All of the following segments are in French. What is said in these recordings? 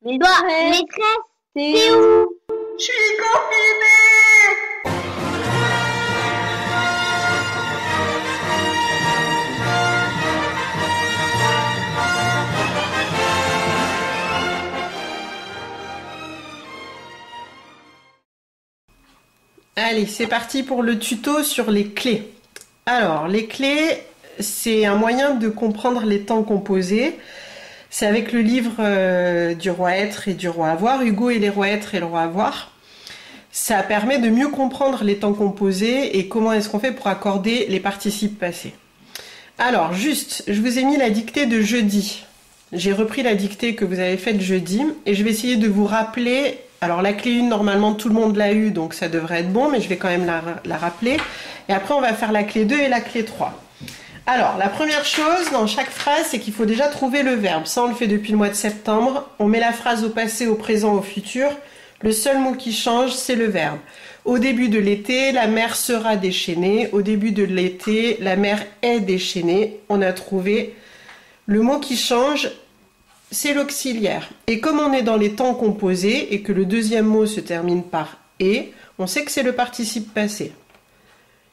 Maîtresse, c'est où? Je suis confinée! Allez, c'est parti pour le tuto sur les clés. Alors, les clés, c'est un moyen de comprendre les temps composés. C'est avec le livre du roi être et du roi avoir, Hugo et les rois être et le roi avoir. Ça permet de mieux comprendre les temps composés et comment est-ce qu'on fait pour accorder les participes passés. Alors, juste, je vous ai mis la dictée de jeudi. J'ai repris la dictée que vous avez faite jeudi et je vais essayer de vous rappeler. Alors la clé 1, normalement tout le monde l'a eu, donc ça devrait être bon, mais je vais quand même la rappeler. Et après on va faire la clé 2 et la clé 3. Alors la première chose dans chaque phrase, c'est qu'il faut déjà trouver le verbe. Ça on le fait depuis le mois de septembre. On met la phrase au passé, au présent, au futur. Le seul mot qui change, c'est le verbe. Au début de l'été, la mer sera déchaînée. Au début de l'été, la mer est déchaînée. On a trouvé le mot qui change, c'est l'auxiliaire. Et comme on est dans les temps composés et que le deuxième mot se termine par « et », on sait que c'est le participe passé.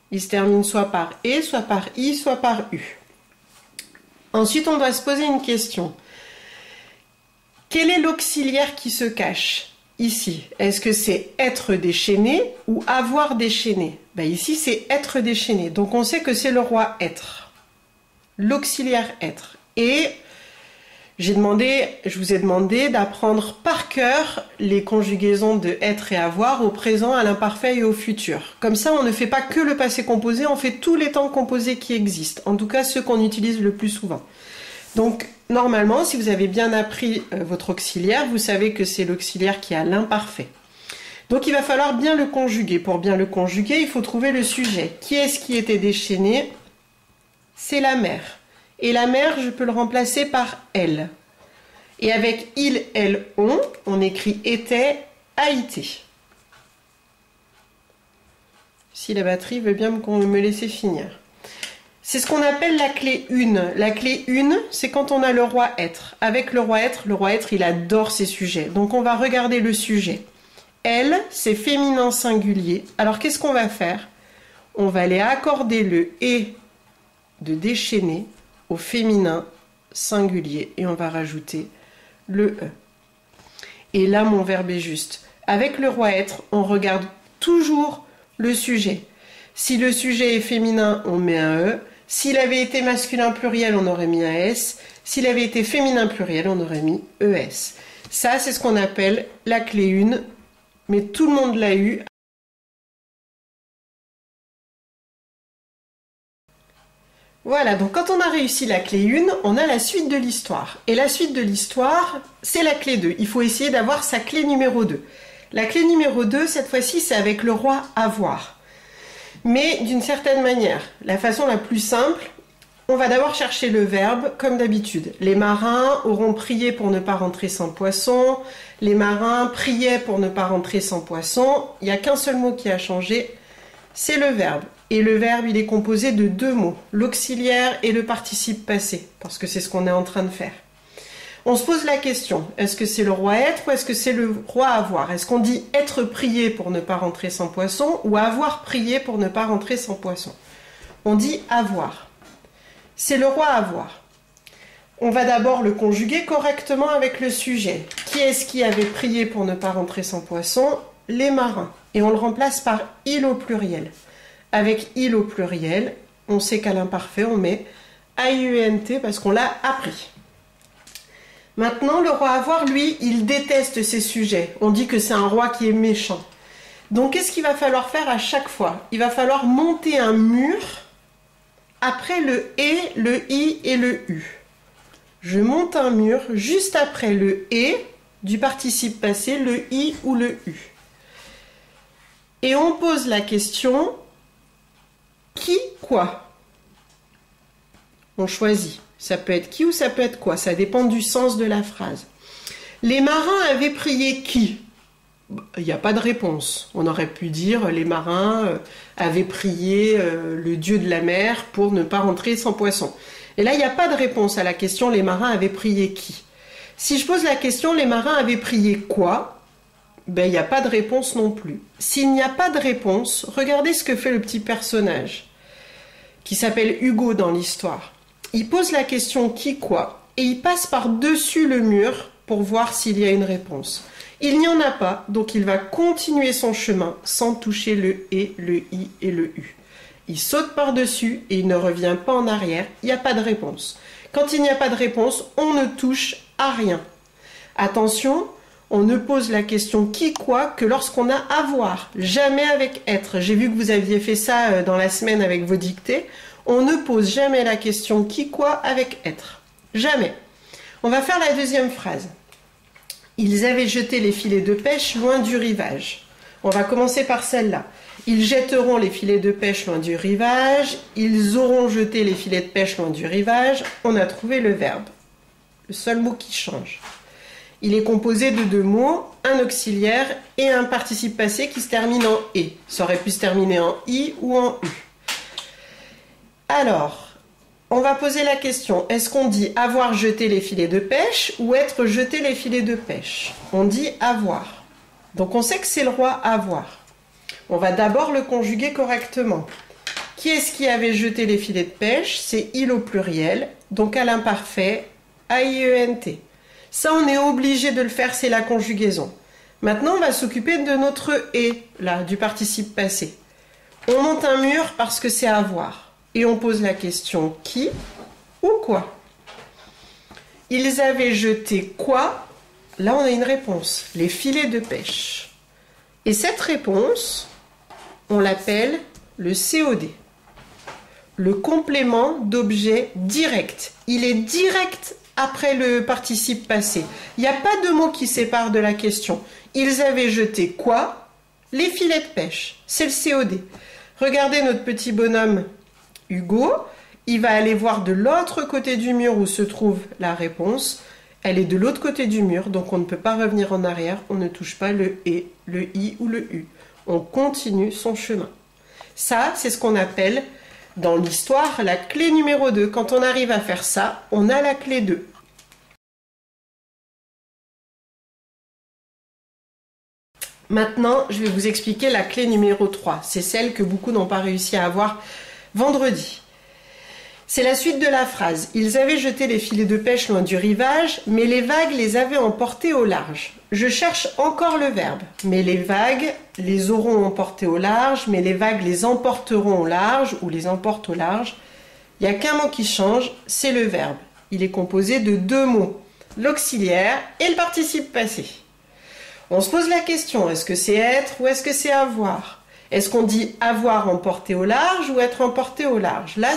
Il se termine soit par « et », soit par « i », soit par « u ». Ensuite, on doit se poser une question. Quel est l'auxiliaire qui se cache ici? Est-ce que c'est « être déchaîné » ou « avoir déchaîné » ? Ici, c'est « être déchaîné ». Donc, on sait que c'est le roi être. L'auxiliaire être. Et je vous ai demandé d'apprendre par cœur les conjugaisons de être et avoir au présent, à l'imparfait et au futur. Comme ça, on ne fait pas que le passé composé, on fait tous les temps composés qui existent. En tout cas, ceux qu'on utilise le plus souvent. Donc, normalement, si vous avez bien appris votre auxiliaire, vous savez que c'est l'auxiliaire qui a l'imparfait. Donc, il va falloir bien le conjuguer. Pour bien le conjuguer, il faut trouver le sujet. Qui est-ce qui était déchaîné? C'est la mer. Et la mer, je peux le remplacer par elle. Et avec il, elle, on écrit était, a été. Si la batterie veut bien me laisser finir. C'est ce qu'on appelle la clé 1. La clé 1, c'est quand on a le roi être. Avec le roi être, il adore ses sujets. Donc on va regarder le sujet. Elle, c'est féminin singulier. Alors qu'est-ce qu'on va faire? On va aller accorder le et de déchaîner au féminin singulier et on va rajouter le e. Et là, mon verbe est juste. Avec le roi être, on regarde toujours le sujet. Si le sujet est féminin, on met un e. S'il avait été masculin pluriel, on aurait mis un s. S'il avait été féminin pluriel, on aurait mis es. Ça, c'est ce qu'on appelle la clé 1, mais tout le monde l'a eu. Voilà, donc quand on a réussi la clé 1, on a la suite de l'histoire. Et la suite de l'histoire, c'est la clé 2. Il faut essayer d'avoir sa clé numéro 2. La clé numéro 2, cette fois-ci, c'est avec le roi avoir. Mais d'une certaine manière, la façon la plus simple, on va d'abord chercher le verbe, comme d'habitude. Les marins auront prié pour ne pas rentrer sans poisson. Les marins priaient pour ne pas rentrer sans poisson. Il n'y a qu'un seul mot qui a changé, c'est le verbe. Et le verbe, il est composé de deux mots, l'auxiliaire et le participe passé, parce que c'est ce qu'on est en train de faire. On se pose la question, est-ce que c'est le roi être ou est-ce que c'est le roi avoir? Est-ce qu'on dit être prié pour ne pas rentrer sans poisson ou avoir prié pour ne pas rentrer sans poisson? On dit avoir. C'est le roi avoir. On va d'abord le conjuguer correctement avec le sujet. Qui est-ce qui avait prié pour ne pas rentrer sans poisson? Les marins. Et on le remplace par il au pluriel. Avec il au pluriel, on sait qu'à l'imparfait, on met AIENT parce qu'on l'a appris. Maintenant, le roi avoir, lui, il déteste ses sujets. On dit que c'est un roi qui est méchant. Donc, qu'est-ce qu'il va falloir faire à chaque fois? Il va falloir monter un mur après le et, le i et le u. Je monte un mur juste après le et du participe passé, le i ou le u. Et on pose la question... Qui, quoi? On choisit. Ça peut être qui ou ça peut être quoi? Ça dépend du sens de la phrase. Les marins avaient prié qui? Il n'y a pas de réponse. On aurait pu dire les marins avaient prié le dieu de la mer pour ne pas rentrer sans poisson. Et là, il n'y a pas de réponse à la question les marins avaient prié qui? Si je pose la question, les marins avaient prié quoi? Ben, il n'y a pas de réponse non plus. S'il n'y a pas de réponse, regardez ce que fait le petit personnage, qui s'appelle Hugo dans l'histoire. Il pose la question qui quoi, et il passe par-dessus le mur pour voir s'il y a une réponse. Il n'y en a pas, donc il va continuer son chemin sans toucher le et, le i et le u. Il saute par-dessus et il ne revient pas en arrière, il n'y a pas de réponse. Quand il n'y a pas de réponse, on ne touche à rien. Attention, on ne pose la question qui quoi que lorsqu'on a avoir, jamais avec être. J'ai vu que vous aviez fait ça dans la semaine avec vos dictées. On ne pose jamais la question qui quoi avec être. Jamais. On va faire la deuxième phrase. Ils avaient jeté les filets de pêche loin du rivage. On va commencer par celle-là. Ils jetteront les filets de pêche loin du rivage. Ils auront jeté les filets de pêche loin du rivage. On a trouvé le verbe. Le seul mot qui change. Il est composé de deux mots, un auxiliaire et un participe passé qui se termine en « et ». Ça aurait pu se terminer en « i » ou en « u ». Alors, on va poser la question, est-ce qu'on dit avoir jeté les filets de pêche ou être jeté les filets de pêche? On dit avoir. Donc on sait que c'est le roi avoir. On va d'abord le conjuguer correctement. Qui est-ce qui avait jeté les filets de pêche? C'est il au pluriel, donc à l'imparfait, A-I-E-N-T. Ça, on est obligé de le faire, c'est la conjugaison. Maintenant, on va s'occuper de notre « et », là, du participe passé. On monte un mur parce que c'est avoir. Et on pose la question qui ou quoi? Ils avaient jeté quoi? Là, on a une réponse. Les filets de pêche. Et cette réponse, on l'appelle le COD. Le complément d'objet direct. Il est direct après le participe passé. Il n'y a pas de mot qui sépare de la question. Ils avaient jeté quoi? Les filets de pêche. C'est le COD. Regardez notre petit bonhomme Hugo. Il va aller voir de l'autre côté du mur où se trouve la réponse. Elle est de l'autre côté du mur, donc on ne peut pas revenir en arrière. On ne touche pas le et, le i ou le u. On continue son chemin. Ça, c'est ce qu'on appelle dans l'histoire la clé numéro 2. Quand on arrive à faire ça, on a la clé 2. Maintenant, je vais vous expliquer la clé numéro 3. C'est celle que beaucoup n'ont pas réussi à avoir vendredi. C'est la suite de la phrase. Ils avaient jeté les filets de pêche loin du rivage, mais les vagues les avaient emportés au large. Je cherche encore le verbe. Mais les vagues les auront emportés au large, mais les vagues les emporteront au large, ou les emportent au large. Il n'y a qu'un mot qui change, c'est le verbe. Il est composé de deux mots, l'auxiliaire et le participe passé. On se pose la question, est-ce que c'est être ou est-ce que c'est avoir? Est-ce qu'on dit avoir emporté au large ou être emporté au large? Là,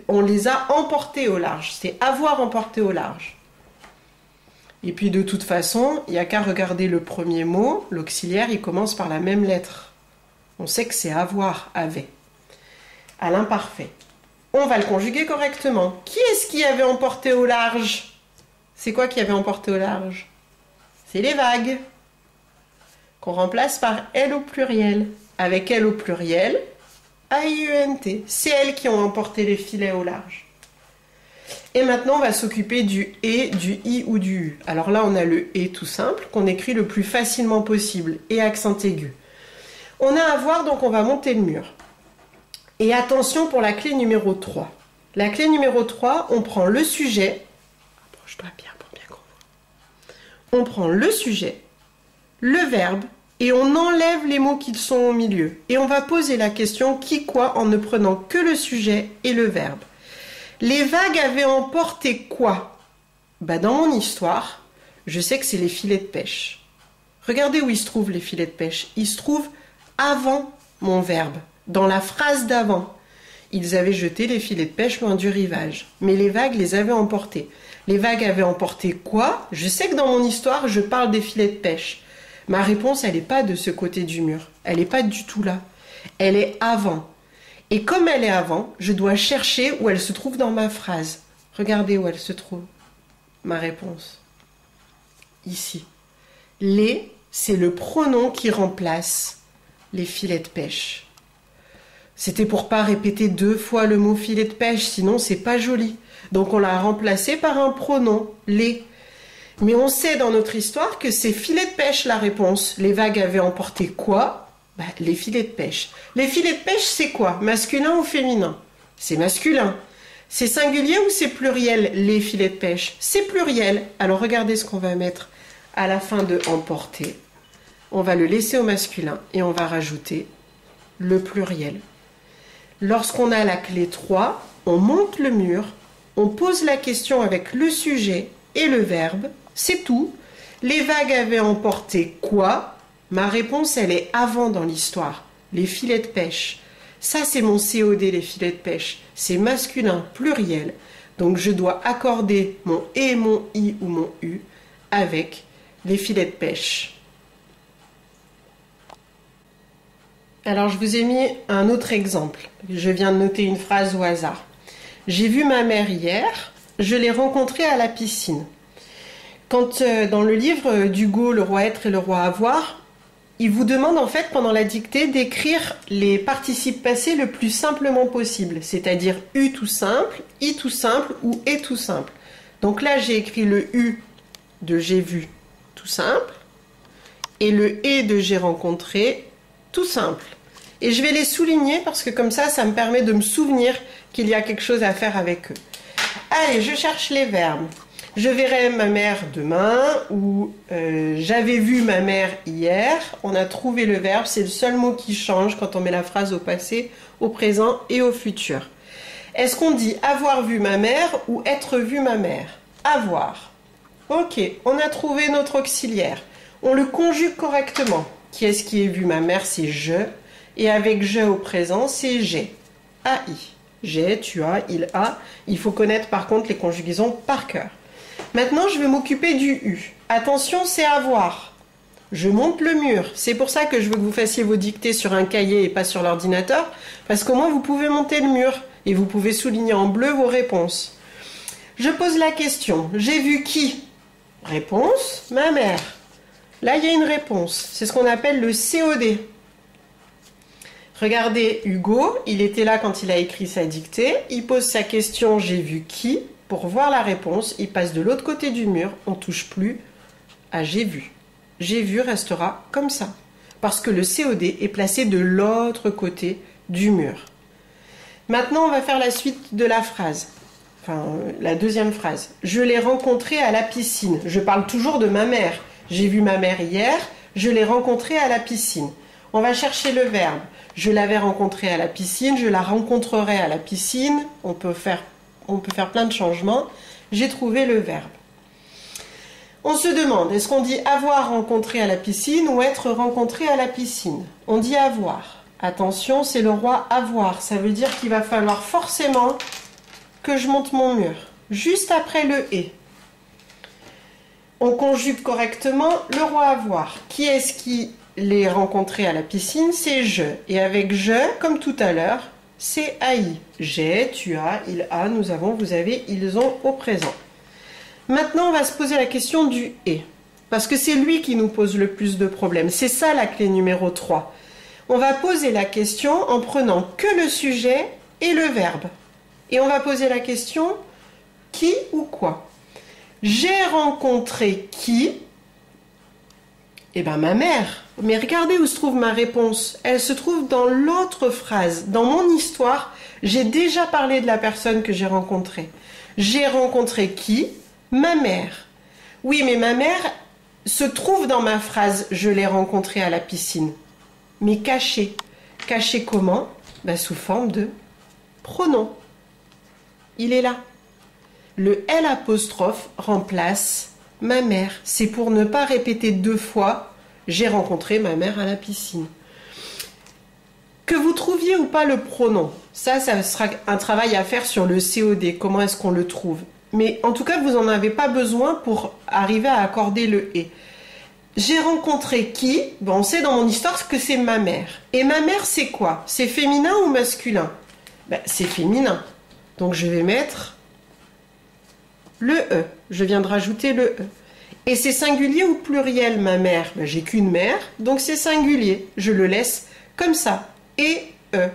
on les a emportés au large, c'est avoir emporté au large. Et puis de toute façon, il n'y a qu'à regarder le premier mot, l'auxiliaire, il commence par la même lettre. On sait que c'est avoir, avait, à l'imparfait. On va le conjuguer correctement. Qui est-ce qui avait emporté au large? C'est quoi qui avait emporté au large? C'est les vagues, qu'on remplace par elle au pluriel. Avec elle au pluriel, A-I-E-N-T. C'est elles qui ont emporté les filets au large. Et maintenant, on va s'occuper du et, du i ou du u. Alors là, on a le et tout simple, qu'on écrit le plus facilement possible, et accent aigu. On a à voir, donc on va monter le mur. Et attention pour la clé numéro 3. La clé numéro 3, on prend le sujet. Approche-toi bien pour bien qu'on voit. On prend le sujet, le verbe, et on enlève les mots qui sont au milieu. Et on va poser la question qui quoi en ne prenant que le sujet et le verbe. Les vagues avaient emporté quoi? Dans mon histoire, je sais que c'est les filets de pêche. Regardez où ils se trouvent les filets de pêche. Ils se trouvent avant mon verbe, dans la phrase d'avant. Ils avaient jeté les filets de pêche loin du rivage, mais les vagues les avaient emportés. Les vagues avaient emporté quoi? Je sais que dans mon histoire, je parle des filets de pêche. Ma réponse, elle n'est pas de ce côté du mur. Elle n'est pas du tout là. Elle est avant. Et comme elle est avant, je dois chercher où elle se trouve dans ma phrase. Regardez où elle se trouve. Ma réponse. Ici. Les, c'est le pronom qui remplace les filets de pêche. C'était pour pas répéter 2 fois le mot filet de pêche, sinon c'est pas joli. Donc on l'a remplacé par un pronom, les. Mais on sait dans notre histoire que c'est filet de pêche la réponse. Les vagues avaient emporté quoi? Les filets de pêche. Les filets de pêche, c'est quoi? Masculin ou féminin? C'est masculin. C'est singulier ou c'est pluriel, les filets de pêche? C'est pluriel. Alors regardez ce qu'on va mettre à la fin de emporter. On va le laisser au masculin et on va rajouter le pluriel. Lorsqu'on a la clé 3, on monte le mur, on pose la question avec le sujet et le verbe. C'est tout. Les vagues avaient emporté quoi? Ma réponse, elle est avant dans l'histoire. Les filets de pêche. Ça, c'est mon COD, les filets de pêche. C'est masculin pluriel. Donc, je dois accorder mon et, mon i ou mon u avec les filets de pêche. Alors, je vous ai mis un autre exemple. Je viens de noter une phrase au hasard. J'ai vu ma mère hier. Je l'ai rencontrée à la piscine. Quand dans le livre d'Hugo, Le roi être et le roi avoir, il vous demande en fait pendant la dictée d'écrire les participes passés le plus simplement possible, c'est-à-dire U tout simple, I tout simple ou E tout simple. Donc là j'ai écrit le U de j'ai vu tout simple et le E de j'ai rencontré tout simple. Et je vais les souligner parce que comme ça me permet de me souvenir qu'il y a quelque chose à faire avec eux. Allez, je cherche les verbes. Je verrai ma mère demain ou j'avais vu ma mère hier. On a trouvé le verbe, c'est le seul mot qui change quand on met la phrase au passé, au présent et au futur. Est-ce qu'on dit avoir vu ma mère ou être vu ma mère? Avoir. Ok, on a trouvé notre auxiliaire. On le conjugue correctement. Qui est-ce qui est vu ma mère? C'est je. Et avec je au présent, c'est j'ai. AI. J'ai, tu as, il a. Il faut connaître par contre les conjugaisons par cœur. Maintenant, je vais m'occuper du U. Attention, c'est avoir. Je monte le mur. C'est pour ça que je veux que vous fassiez vos dictées sur un cahier et pas sur l'ordinateur, parce qu'au moins vous pouvez monter le mur et vous pouvez souligner en bleu vos réponses. Je pose la question. J'ai vu qui? Réponse, ma mère. Là, il y a une réponse. C'est ce qu'on appelle le COD. Regardez Hugo, il était là quand il a écrit sa dictée. Il pose sa question, j'ai vu qui? Pour voir la réponse, il passe de l'autre côté du mur, on ne touche plus à j'ai vu. J'ai vu restera comme ça, parce que le COD est placé de l'autre côté du mur. Maintenant, on va faire la suite de la phrase, la deuxième phrase. Je l'ai rencontrée à la piscine. Je parle toujours de ma mère. J'ai vu ma mère hier, je l'ai rencontrée à la piscine. On va chercher le verbe. Je l'avais rencontrée à la piscine, je la rencontrerai à la piscine. On peut faire plein de changements. J'ai trouvé le verbe. On se demande, est-ce qu'on dit avoir rencontré à la piscine ou être rencontré à la piscine? On dit avoir. Attention, c'est le roi avoir. Ça veut dire qu'il va falloir forcément que je monte mon mur. Juste après le et. On conjugue correctement le roi avoir. Qui est-ce qui l'est rencontré à la piscine? C'est je. Et avec je, comme tout à l'heure, c'est AI. J'ai, tu as, il a, nous avons, vous avez, ils ont au présent. Maintenant, on va se poser la question du et. Parce que c'est lui qui nous pose le plus de problèmes. C'est ça la clé numéro 3. On va poser la question en prenant que le sujet et le verbe. Et on va poser la question qui ou quoi. J'ai rencontré qui? Eh bien, ma mère. Mais regardez où se trouve ma réponse. Elle se trouve dans l'autre phrase. Dans mon histoire, j'ai déjà parlé de la personne que j'ai rencontrée. J'ai rencontré qui? Ma mère. Oui, mais ma mère se trouve dans ma phrase « Je l'ai rencontrée à la piscine ». Mais cachée. Cachée comment? Sous forme de pronom. Il est là. Le L' remplace ma mère. C'est pour ne pas répéter 2 fois « J'ai rencontré ma mère à la piscine ». Que vous trouviez ou pas le pronom, ça sera un travail à faire sur le COD. Comment est-ce qu'on le trouve? Mais en tout cas, vous n'en avez pas besoin pour arriver à accorder le « et ». J'ai rencontré qui? On sait dans mon histoire que c'est ma mère. Et ma mère, c'est quoi? C'est féminin ou masculin? C'est féminin. Donc je vais mettre le E. Je viens de rajouter le E. Et c'est singulier ou pluriel, ma mère? J'ai qu'une mère, donc c'est singulier. Je le laisse comme ça. Et E.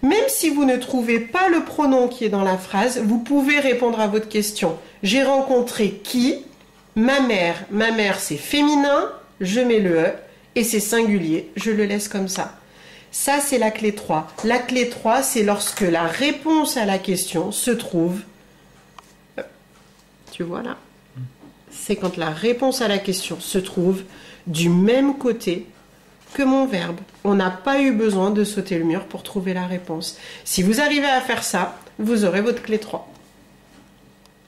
Même si vous ne trouvez pas le pronom qui est dans la phrase, vous pouvez répondre à votre question. J'ai rencontré qui? Ma mère c'est féminin, je mets le E, et c'est singulier, je le laisse comme ça. Ça, c'est la clé 3. La clé 3, c'est lorsque la réponse à la question se trouve... Tu vois là? C'est quand la réponse à la question se trouve du même côté que mon verbe. On n'a pas eu besoin de sauter le mur pour trouver la réponse. Si vous arrivez à faire ça, vous aurez votre clé 3.